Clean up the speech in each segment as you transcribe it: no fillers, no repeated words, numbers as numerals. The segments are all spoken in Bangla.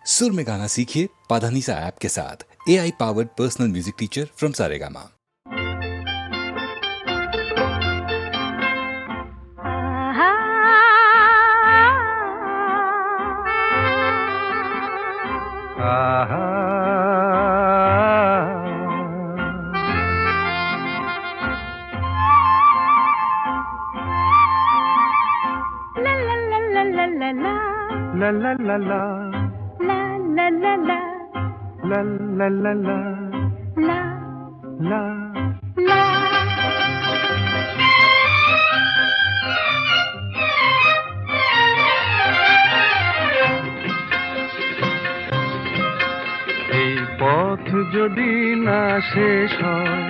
सुर में गाना सीखिए पाधानीसा ऐप के साथ। AI powered personal music teacher from Saregama. La la la la la la la la la la la la la la la এই পথ যদি না শেষ হয়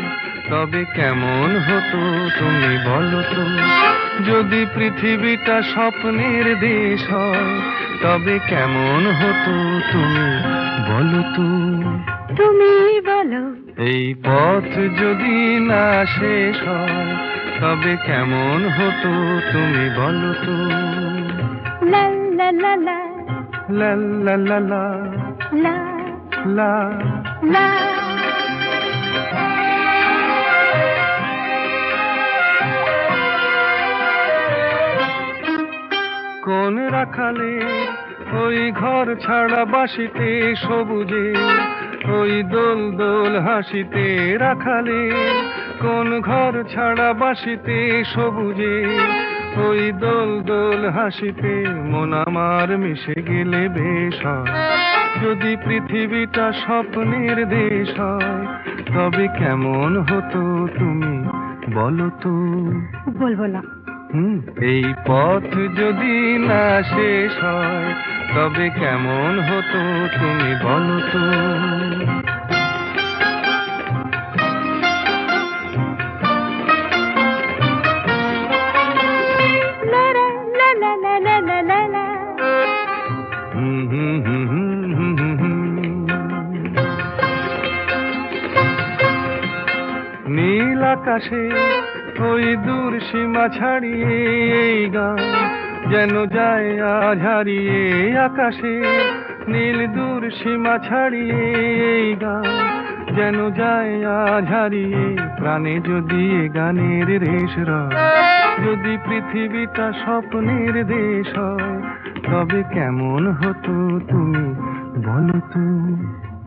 তবে কেমন হতো তুমি বলো তো। যদি পৃথিবীটা স্বপ্নের দেশ হয় তবে কেমন হতো তুমি বলো তো। তুমি বলো। এই পথ যদি না শেষ হয় তবে কেমন হতো তুমি বলো তো। লা লা লা লা লা লা লা লা লা লা। কোন রাখালে ওই ঘর ছাড়া বাসিতে সবুজে ওই দোল দোল হাসিতে রাখালে কোন ঘর ছাড়া বাসিতে সবুজে ওই দোল দোল হাসিতে মন আমার মিশে গেলে বেশ হয়। যদি পৃথিবীটা স্বপ্নের দেশ হয় তবে কেমন হতো তুমি বলো তো। বলবো না। এই পথ যদি না শেষ হয় তবে কেমন হতো তুমি বলো তো। নীল আকাশে ওই দূর সীমা ছাড়িয়ে এই গান যেন যায় আজ হারিয়ে। আকাশে নীল দূর সীমা ছাড়িয়ে এই গান যেন যায় আজ হারিয়ে। প্রাণে যদি এ গানের রেশ রয় যদি পৃথিবীটা স্বপ্নের দেশ হয় তবে কেমন হতো তুমি বলো তো।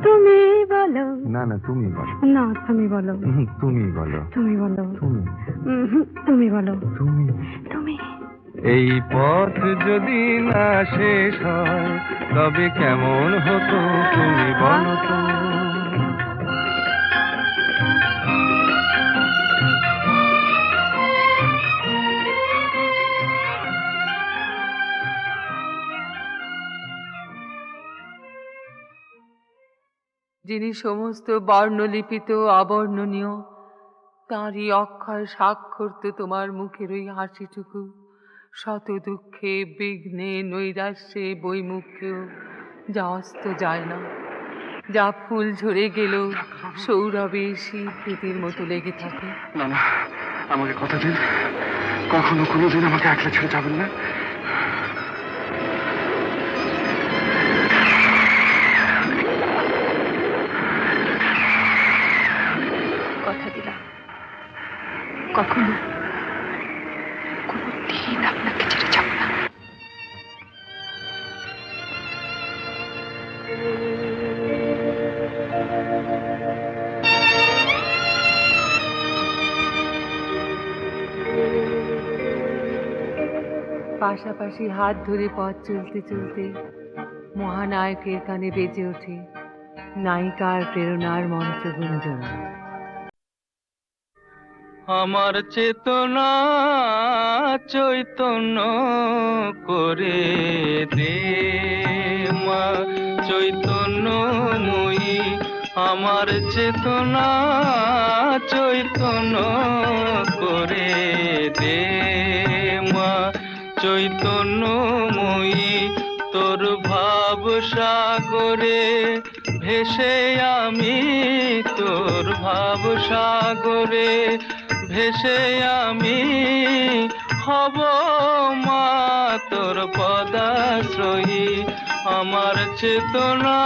তুমি বলো। না না তুমি বলো। না তুমি বলো। তুমি বলো। তুমি বলো। তুমি তুমি বলো। তুমি তুমি। এই পথ যদি না শেষ হয় তবে কেমন হতো তুমি বলো তো। যিনি সমস্ত বর্ণলিপিত অবর্ণনীয় তাঁরই অক্ষয় স্বাক্ষর তো তোমার মুখের ওই হাসিটুকু। শত দুঃখে বিঘ্নে নৈরাশ্যে বৈমুখেও যা অস্ত যায় না, যা ফুল ঝরে গেল সৌরভে স্বীকৃতির মতো লেগে থাকে। না না আমাকে কথা দিন কখনো কোনোদিন আমাকে একলা ছেড়ে যাবেন না। কথা দিলাম কখনো কোনোদিন আপনাকে ছেড়ে যাব না। পাশাপাশি হাত ধরে পথ চলতে চলতে মহানায়কের কানে বেজে ওঠে নায়িকার প্রেরণার মন্ত্রগুঞ্জন। আমার চেতনা চৈতন্য করে দে মা চৈতন্যময়ী। আমার চেতনা চৈতন্য করে দে মা চৈতন্যময়ী। তোর ভাব সাগরে ভেসে আমি তোর ভাব সাগরে ভেসে আমি হব মা তোর পদাশ্রয়ী। আমার চেতনা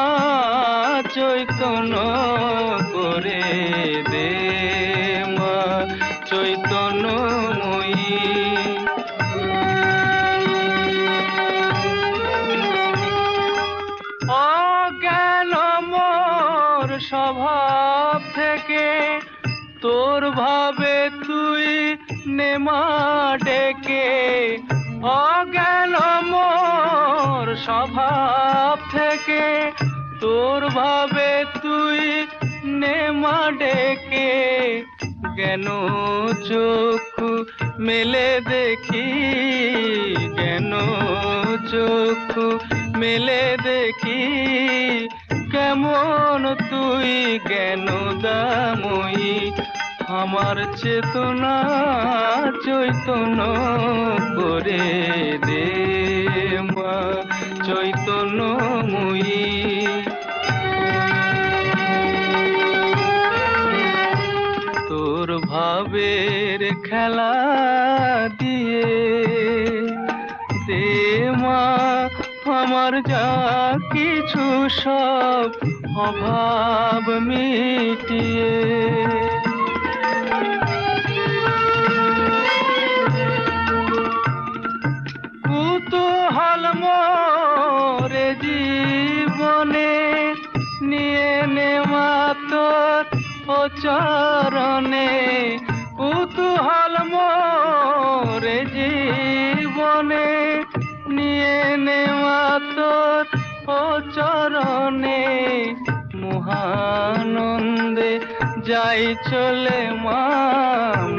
চৈতন্য করে দে মা চৈতন্যময়ী। অজ্ঞান মোর স্বভাব থেকে তোর ভাবে তুই নেমা ডেকে। অজ্ঞান মোর স্বভাব থেকে তোর ভাবে তুই নেমা ডেকে। জ্ঞান চক্ষু মেলে দেখি, জ্ঞান চক্ষু মেলে দেখি, কেমন তুই জ্ঞান দাময়ী। আমার চেতনা চৈতন্য করে দে মা চৈতন্যময়ী। তোর ভাবের খেলা দিয়ে দে মা আমার যা কিছু সব অভাব মিটিয়ে। কুতূহল মোরে জীবনে নিয়ে নে মা তোর ও চরণে। কুতূহল মোরে জীবনে নিয়ে নে মা তোর ও চরণে। মহানন্দে যাই চলে মা,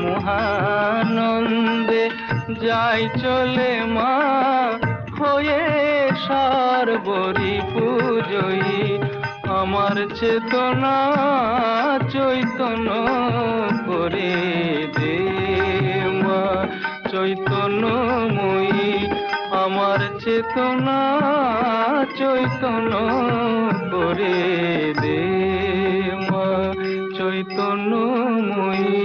মহানন্দে যাই চলে মা, হয়ে সর্বরি পূজয়ী। আমার চেতনা চৈতন্য করে দে মা চৈতন্যময়ী। আমার চেতনা চৈতন্য করে দে মা চৈতন্যময়ী।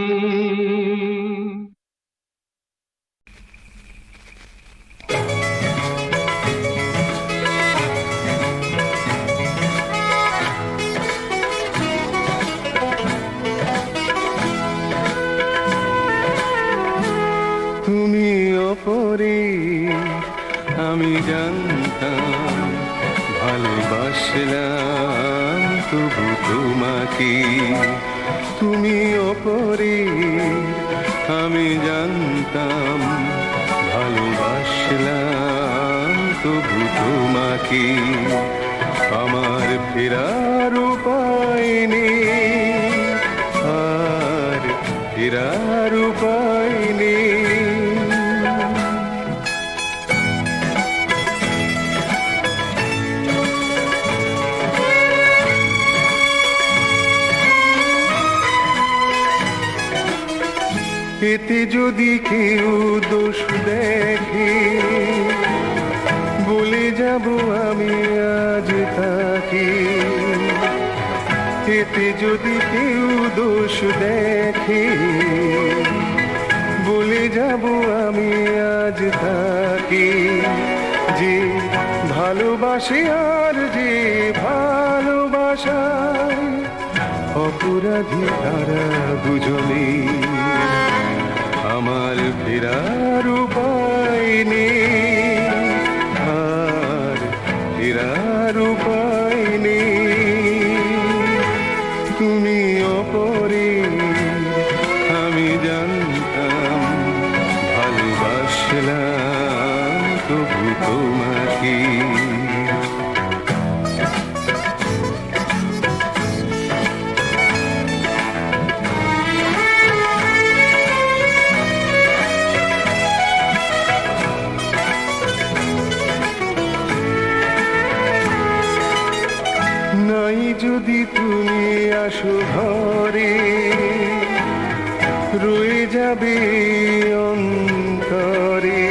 তুমি ওপরে আমি জানতাম, ভালোবাসলাম তবু তোমাকে। তুমি ওপরে আমি জানতাম, ভালোবাসলাম তবু তোমাকে। আমার ফেরার উপায় নেই, আর ফেরার উপায় নেই। এতে যদি কেউ দোষ দেখে, বলে যাব আমি আজ তাকে। এতে যদি কেউ দোষ দেখে, বলে যাব আমি আজ তাকে। যে ভালোবাসে আর যে ভালোবাসায় অপরাধী তারা দুজনে। আমার ফেরার উপায় নেই, আর ফেরার উপায় নেই। তুমি অপরে আমি জানতাম, ভালোবাসলাম তবু তোমাকে। নাই যদি তুমি আসো ঘরে, রয়ে যাবে অন্তরে।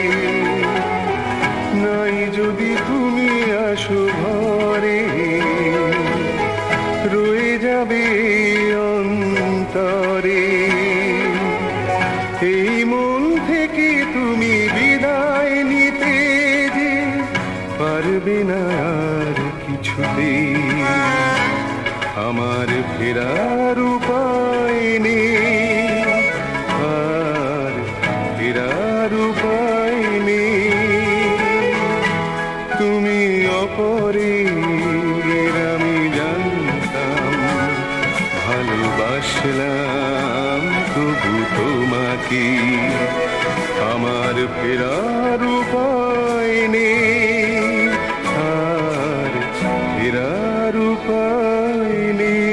নাই যদি তুমি আসো ঘরে, রয়ে যাবে অন্তরে। এই মন থেকে তুমি বিদায় নিতে যে পারবে না। আমার ফেরার উপায় নেই, আর ফেরার উপায় নেই। তুমি অপরের আমি জানতাম, ভালোবাসলাম তবু তোমাকে। আমার ফেরার উপায় নেই, আর ফেরার উপায় নেই।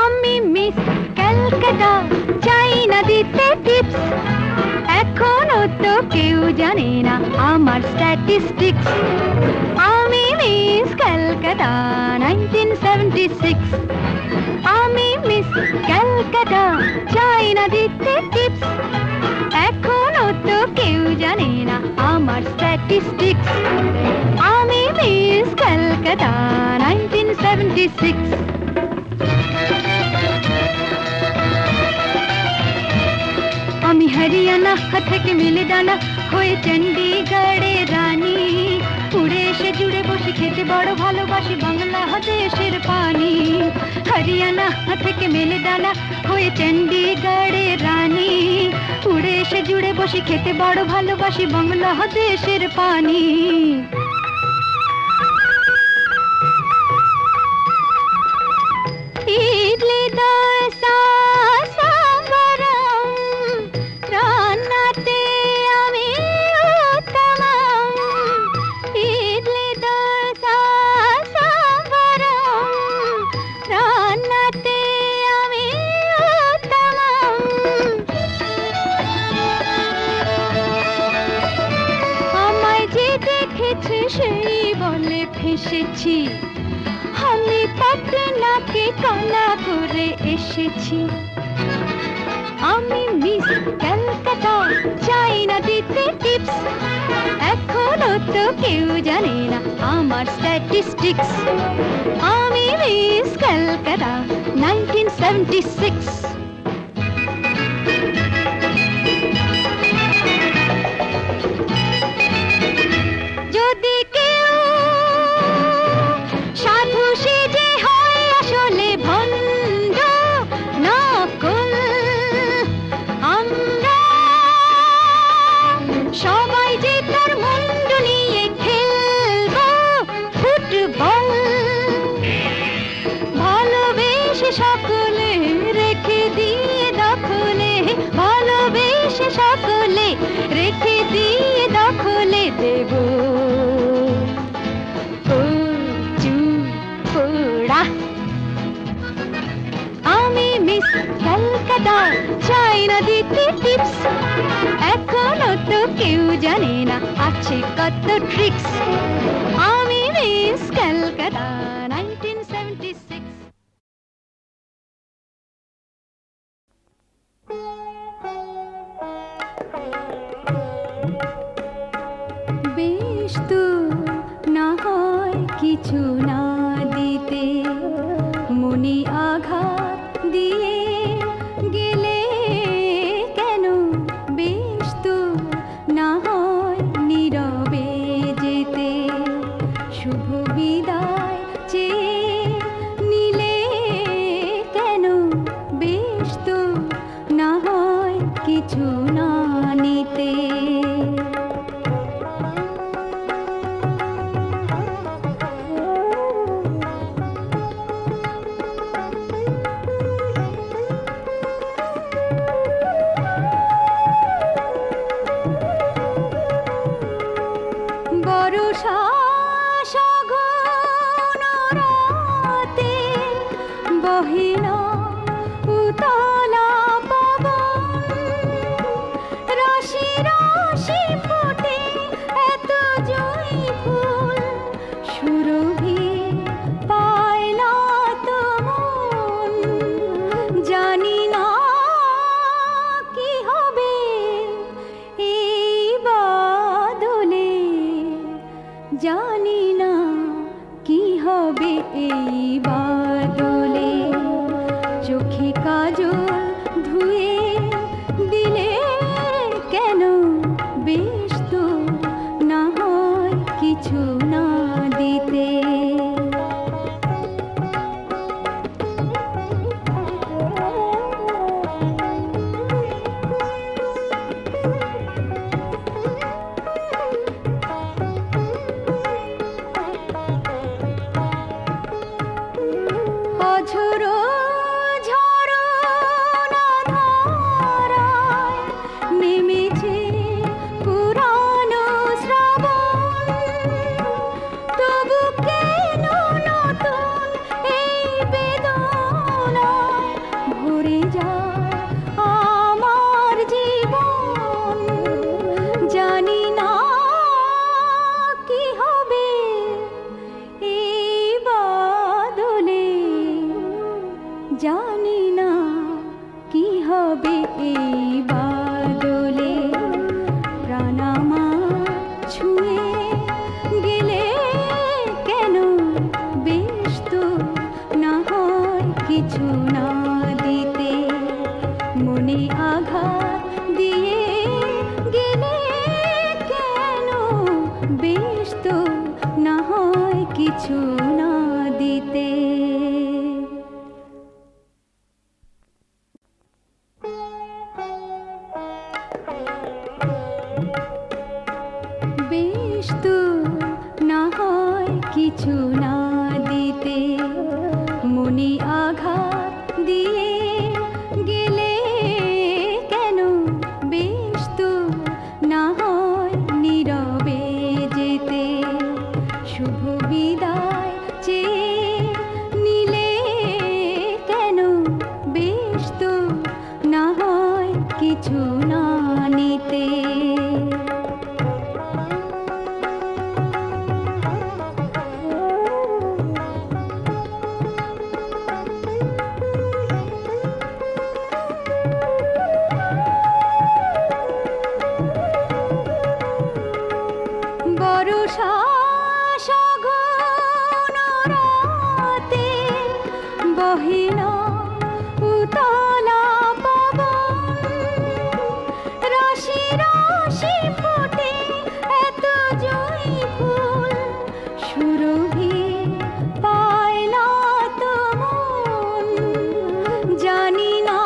আমি মিস ক্যালকাটা, চাই না দিতে টিপস। এখনো তো কেউ জানে না আমার স্ট্যাটিস্টিক্স। আমি মিস ক্যালকাটা 1976। আমি মিস ক্যালকাটা, চাই না দিতে টিপস। এখনো তো কেউ জানে না আমার স্ট্যাটিস্টিক্স। আমি মিস ক্যালকাটা 1976। আমি হরিয়ানা থেকে মিলে ডানা হয়ে চণ্ডীগড়ের রানী। উড়ে এসে জুড়ে বসে খেতে বড় ভালোবাসি বাংলাদেশের পানি। হরিয়ানা থেকে মেলে ডানা হয়ে চণ্ডীগড়ের রানী। উড়ে এসে জুড়ে বসে খেতে বড় ভালোবাসি বাংলাদেশের পানি। ইডলি দোসা সাম্বারম, রান্নাতে আমি উত্তমম। ইডলি দোসা সাম্বারম, রান্নাতে আমি উত্তমম। আমায় যে দেখেছে সেই বলে ফেসেছি, আমি পাটনাকে কানা করে এসেছি। আমি মিস ক্যালকাটা, চাই না দিতে টিপস। এখনো তো কেউ জানে না আমার স্ট্যাটিস্টিক্স। আমি মিস ক্যালকাটা 1976। যদি কেউ সাধু সেজে হয় আসলে ভণ্ড নকল, আমরা সবাই যে তার মুন্ড নিয়ে খেলবো ফুটবল। ভালোবেসে সকলে রেখে দিয়ে দখলে, ভালোবেসে সকলে রেখে দিয়ে দখলে দেব পোড়া। আমি মিস ক্যালকাটা, চাই না দিতে টিপস। এখনো তো কেউ জানে না আছে কত ট্রিক্স। আমি মিস ক্যালকাটা 1976। বেশ তো না হয় কিছু না দিতে, মনে আঘাত দিয়ে গেলে কেন? বেশ তো না হয় নীরবে যেতে, শুভ বিদায় চেয়ে নিলে কেন? বেশ তো না হয় কিছু না নিতে। বর্ষা সঘন রাতে বহে না উতলা পবন, রাশি রাশি ফোটে জানি না কি হবে এই বাদলে, চোখে কাজল ধুয়ে দিলে কেন, বেশ তো না হয় কিছু না দিতে। অঝোরো ঝরনা ধারায় নেমেছে পুরানো শ্রাবণ, তবু কেন নতুন এই বেদনায় ভরে যায় আমার জীবন। জানি না কি হবে এই বাদলে, জানি না কি হবে এই বাদলে, প্রাণ আমার ছুঁয়ে গেলে কেন, বেশ তো না হয় কিছু না দিতে। মনে আঘাত দিয়ে গেলে কেন, বেশ তো না হয় কিছু না দিতে। বেশ তো না হয় কিছু না দিতে, মনে আঘাত দিয়ে গেলে কেন, বেশ তো না হয় নীরবে যেতে। শুভ বিদায় চেয়ে নিলে কেন, বেশ তো না হয় কিছু না নিতে। বরষা সঘন রাতে বহে না উতলা পবন, রাশি রাশি ফোটে এত জয়ী ফুল, সুরভি পায় না তো মন। জানি না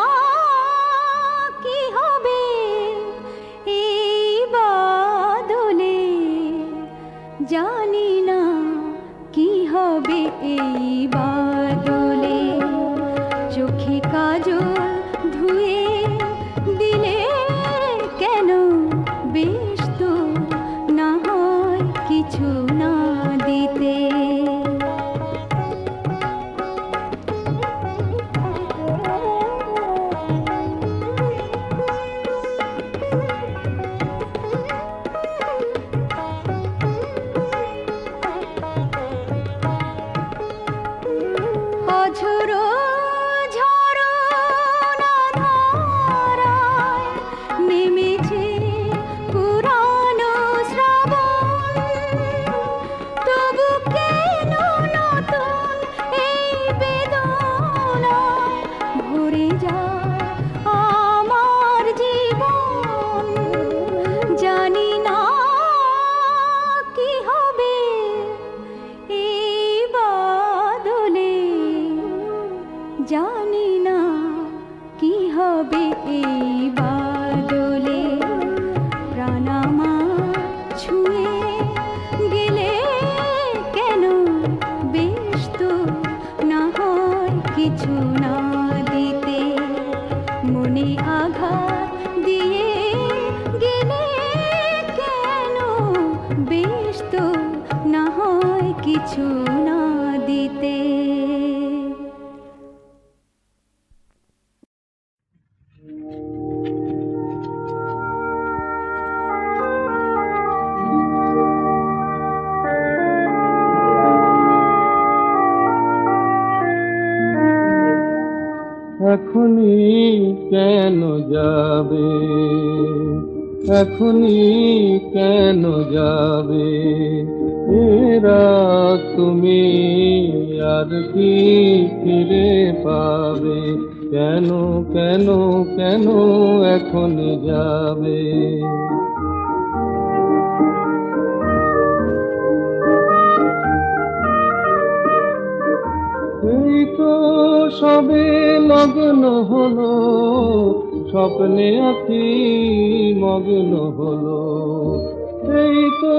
কি হবে এই বাদলে, জানি না কি হবে এই বাদলে, চোখে কাজল ধুয়ে দিলে কেন, বেশ তো না হয় কিছু না দিতে। অঝোরো ঝরনা ধারায় নেমেছে পুরানো শ্রাবণ, তবু কেন নতুন এই বেদনায় ভরে যায় আমার জীবন। জানি না কি হবে এই বাদলে, জানি না কি হবে এই বাদলে, প্রাণ আমার ছুঁয়ে গেলে কেন, বেশ তো না হয় কিছু না দিতে। মনে আঘাত দিয়ে গেলে কেন, বেশ তো না হয় কিছু না দিতে। এখনই কেন যাবে, এখনই কেন যাবে, রাত তুমি আর কি ফিরে পাবে, কেন কেন কেন এখন যাবে? এই তো সবে লগ্ন হলো, স্বপ্নে আছি মগ্ন হলো। এই তো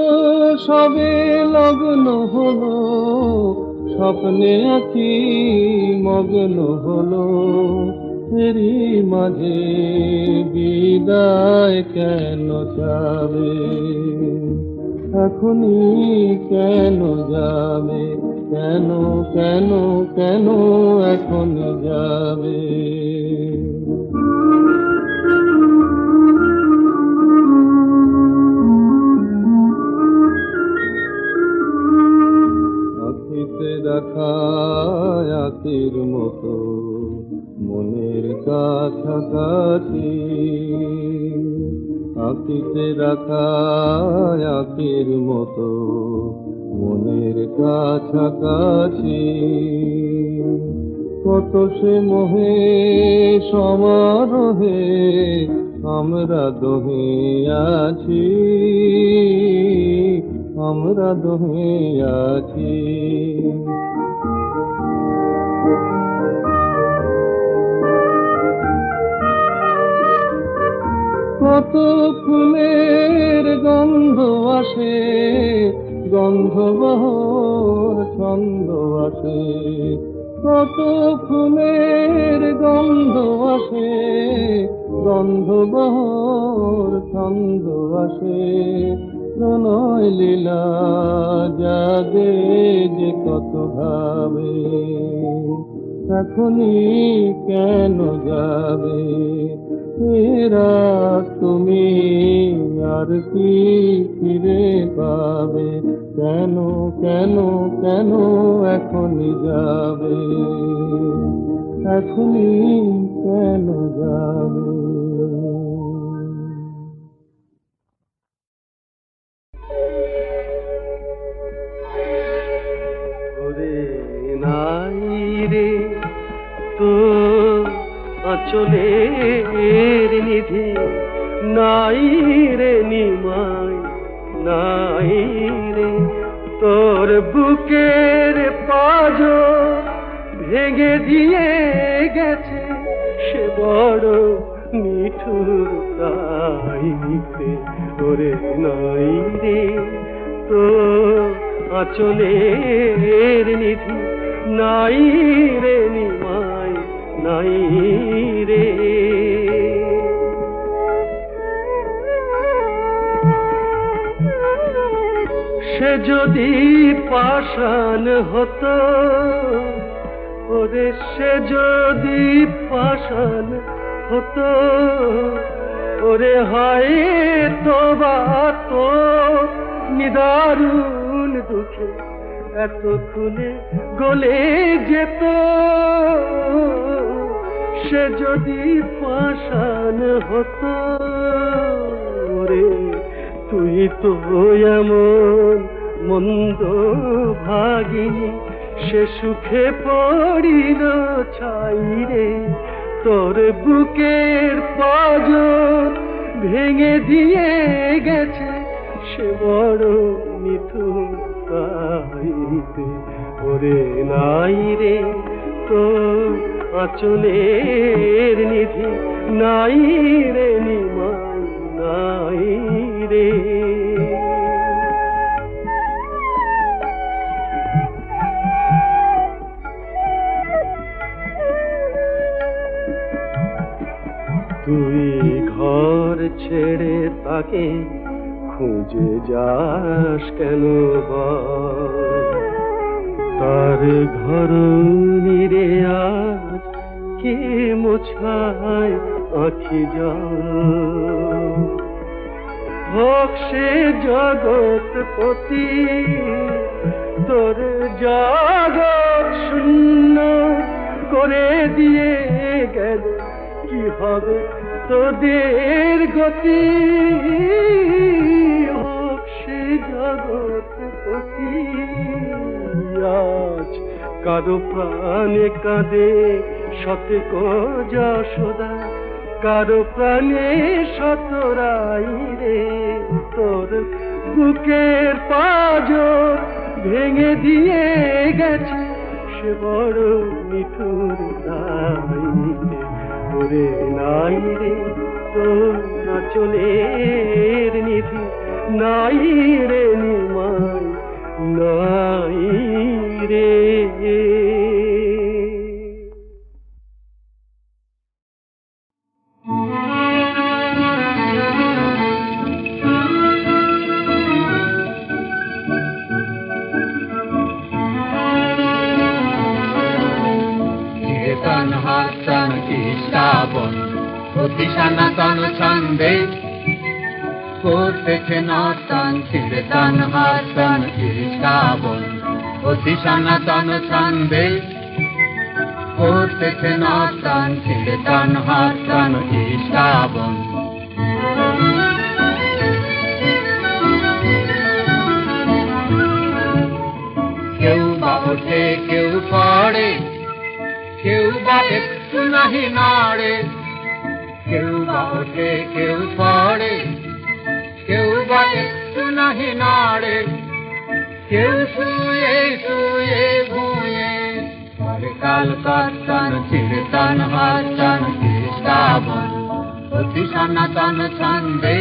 সবে লগ্ন হলো, স্বপ্নে আছি মগ্ন হলো। এরই মাঝে বিদায় কেন যাবে, এখনই কেন যাবে, কেন কেন কেন এখন যাবে? আখিতে দেখা আখির মতো মনের কাছাকাছি, আখিতে রাখা আখির মতো মনের কাছাকাছি। কত সে মোহে সমারোহে আমরা দোহে আছি, আমরা দোহে আছি। কত ফুলের গন্ধ আসে, গন্ধবহর ছন্দ আসে। কত ফুলের গন্ধ আসে, গন্ধবহর ছন্দ আসে। প্রণয় লীলা জাগে যে কত ভাবে, এখনই কেন যাবে? এরা তুমি আর কি ফিরে পাবে, কেন কেন কেন এখনই যাবে, এখনই কেন যাবে? ওরে নাই রে তো আঁচলের নিধি, নাই রে নিমাই, নাই রে তোর বুকের পাঁজর ভেঙে দিয়ে গেছে সে বড় মিঠুর তাই রে। ওরে নাই রে তো আঁচলের নিধি, নাই রে নিমাই, নাই রে। সে যদি পাষাণ হতো, ওরে সে যদি পাষাণ হতো, ওরে হয় তো বা তো নিদারুণ দুঃখে এতক্ষণে গলে যেত। সে যদি পাষাণ হতো, রে তুই তো এমন মন্দ ভাগিনী, সে সুখে পড়িল ছাই রে। তোর বুকের পাঁজর ভেঙে দিয়ে গেছে সে বড় মিঠুর তাই রে। ওরে নাই রে তো আঁচলের নিধি, নাই রে নিমাই, নাই রে। তুই ঘর ছেড়ে তাকে খুঁজে যাস কেন বল, তার ঘর নিরে আজ কে মোছায় আখি জল। হোক সে জগৎপতি তোর জগৎ শূন্য করে দিয়ে গেল, কি হবে তোদের গতি? হোক সে জগৎ রঘুপতি আজ কারো প্রাণে কাঁদে শতক যশোদা, কারো প্রাণে শতরাই রে। তোর বুকের পাঁজর ভেঙে দিয়ে গেছে সে বড় নিঠুর তাই রে। ওরে নাই রে তোর নাচলের নিধি, নাই রে নিমাই, নাই রে। হাসান শ্রাবণ অতি সনাতন ছন্দে করতেছে নর্তন। কীর্তন হাসান শ্রাবণ অতি সনাতন ছন্দে করতেছে নর্তন। কীর্তন হাসান শ্রাবণ কেউ বা ওঠে কেউ পড়ে, কেউ বা একটু নাহি নাড়ে। কেউ বা ওঠে কেউ পড়ে, কেউ বা একটু নাহি নাড়ে। কেউ শুয়ে শুয়ে ঘুমিয়ে পরে কাল কর্তন। কীর্তন হাসান শ্রাবণ অতি সনাতন ছন্দে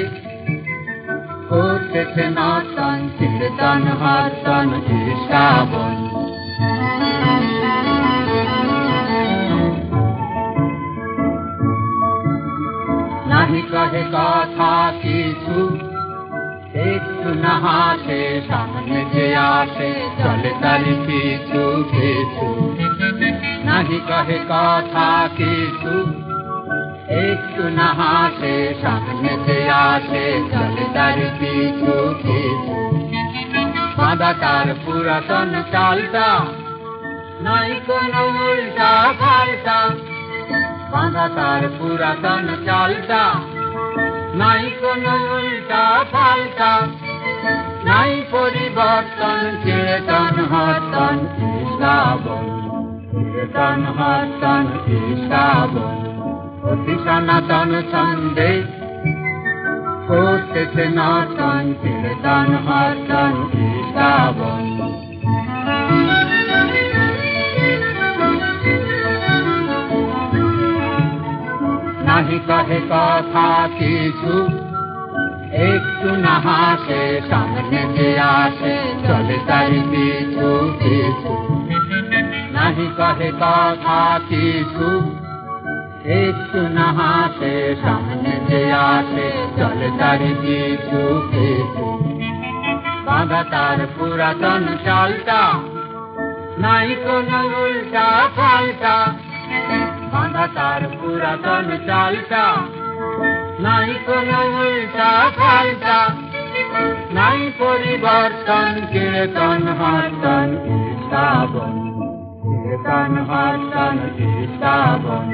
করতেছে নর্তন। কীর্তন হাসান শ্রাবণ নাহি কহে কথা কিছু, একটু না হাসে সামনে যে আসে চলে তারি পিছু পিছু। নাহি কহে কথা কিছু, একটু না হাসে সামনে যে আসে চলে তারি পিছু পিছু। বাঁধা তার পুরাতন চালটা, নাই কোনো উল্টা পাল্টা। বাঁধা তার পুরাতন চালটা, নাই কোনো উল্টা পাল্টা। নাই পরিবর্তন। কীর্তন হাসান শ্রাবণ, কীর্তন হাসান শ্রাবণ অতি সনাতন ছন্দে করতেছে নর্তন। কীর্তন হাসান শ্রাবণ নাহি কহে কথা কিছু, একটু না হাসে সামনে যে আসে চলে তারি পিছু পিছু। নাহি কহে কথা কিছু, একটু না হাসে সামনে যে আসে চলে তারি পিছু পিছু। বাঁধা তার পুরাতন চালটা, নাই কোনো উল্টা পাল্টা। বাঁধা তার পুরাতন চালটা, নাই কোনো উল্টা পাল্টা। নাই পরিবর্তন। কীর্তন হাসান শ্রাবণ, কীর্তন হাসান শ্রাবণ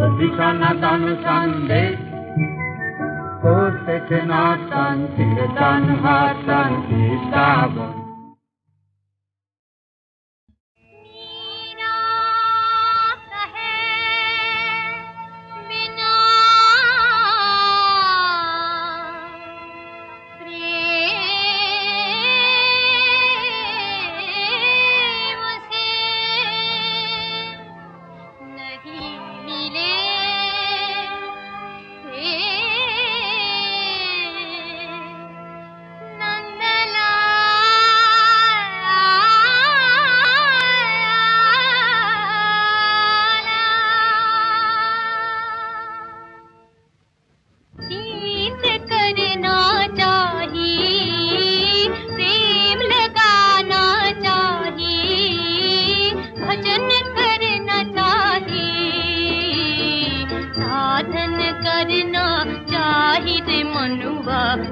অতি সনাতন ছন্দে করতেছে নর্তন। কীর্তন হাসান শ্রাবণ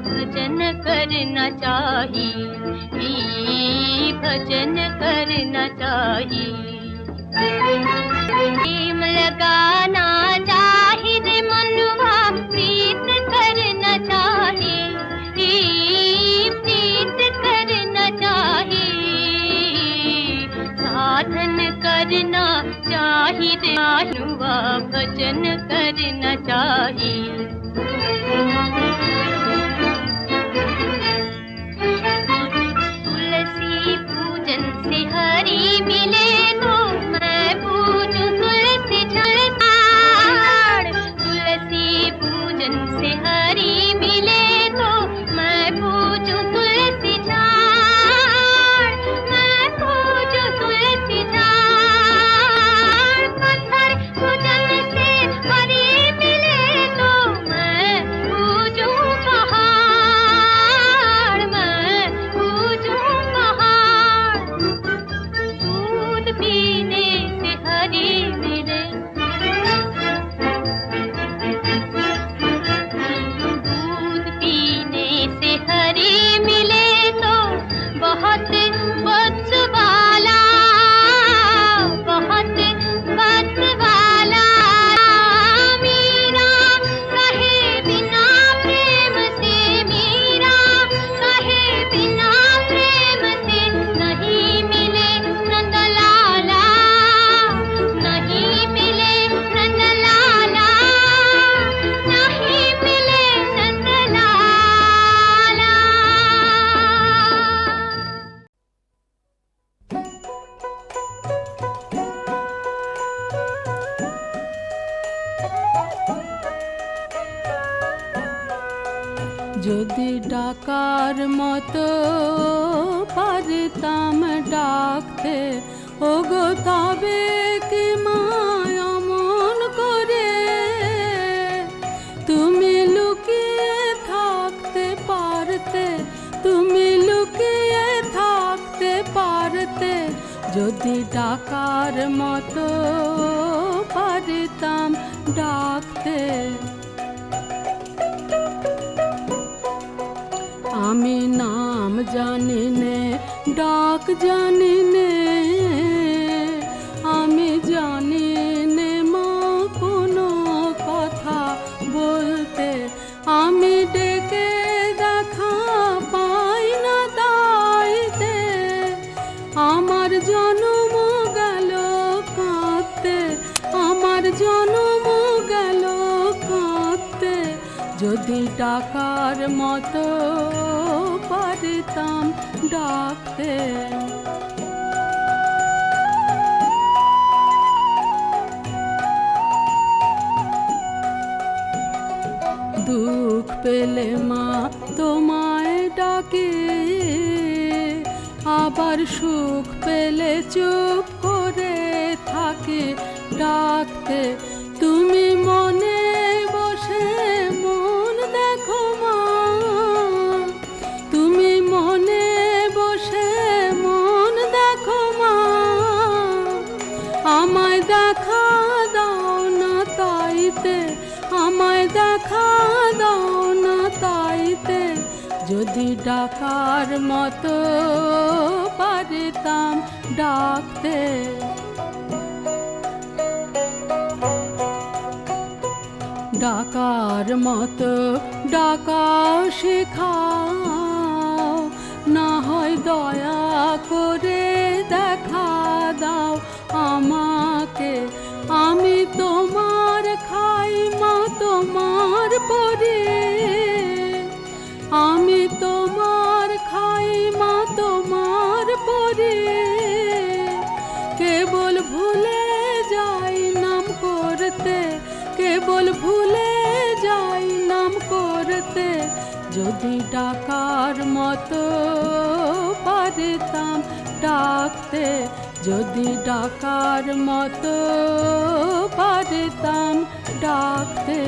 भजन करना चाहिए, भजन करना चाहिए। प्रेम लगाना चाहिए मनुआ, प्रीत करना चाहिए, प्रीत करना ডাকার মতো পারতাম ডাকতে, ওগো তবে কি মায় অমন করে তুমি লুকিয়ে থাকতে পারতে, তুমি লুকিয়ে থাকতে পারতে, যদি ডাকার মতো পারতাম ডাকতে। আমি নাম জানি নে, ডাক জানি নে, আমি জানি নে মা কোনো কথা বলতে, আমি ডেকে দেখা পাই না তাইতে, আমার জন্ম গেল কাঁদতে, আমার জন্ম গেল কাঁদতে, যদি ডাকার মতো পারতাম ডাকতে। দুঃখ পেলে মা তোমায় ডাকে, আবার সুখ পেলে চুপ করে থাকে ডাকতে, তুমি মনে বসে মন দেখো মা, তুমি মনে বসে মন দেখো মা, আমায় দেখা দাও না তাইতে, আমায় দেখা দাও না তাইতে, যদি ডাকার মতো পারতাম ডাকতে। ডাকার মতো ডাকাও শেখাও, না হয় দয়া করে দেখা দাও আমাকে, আমি তোমার খাই মা তোমার পরে, আমি তোমার খাই মা তোমার পরে, কেবল ভুলে যাই নাম করতে, কেবল ভুলে যাই নাম করতে, যদি ডাকার মতো পারতাম ডাকতে, যদি ডাকার মতো পারতাম ডাকতে।